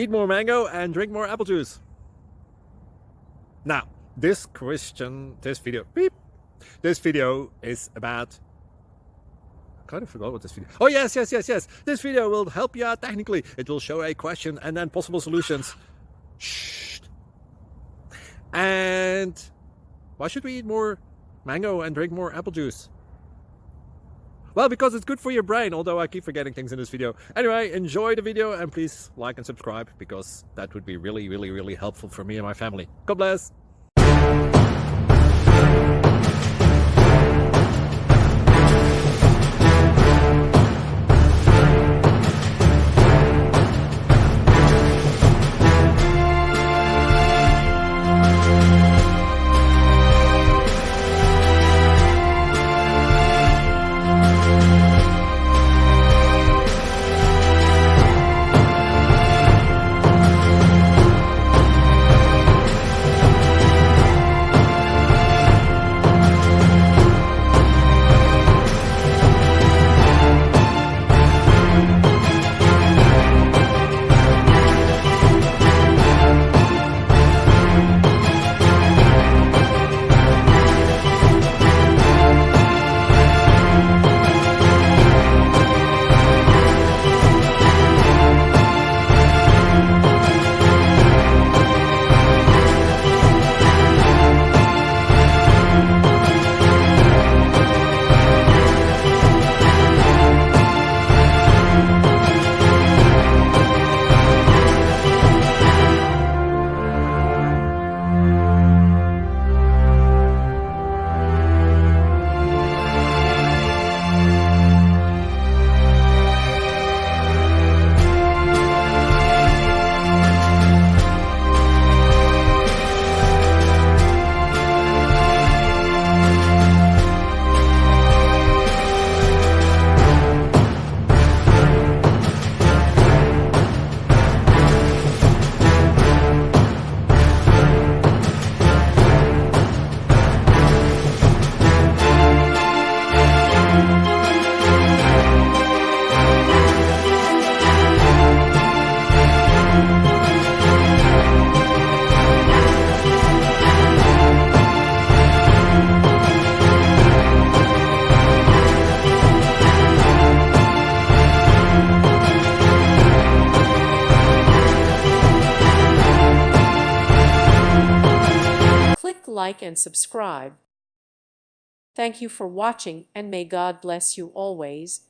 Eat more mango and drink more apple juice. Now, this video is about, I kind of forgot what this video. Oh yes. This video will help you out technically. It will show a question and then possible solutions. Shh. And why should we eat more mango and drink more apple juice? Well, because it's good for your brain, although I keep forgetting things in this video. Anyway, enjoy the video and please like and subscribe, because that would be really helpful for me and my family. God bless. Like and subscribe. Thank you for watching, and may God bless you always.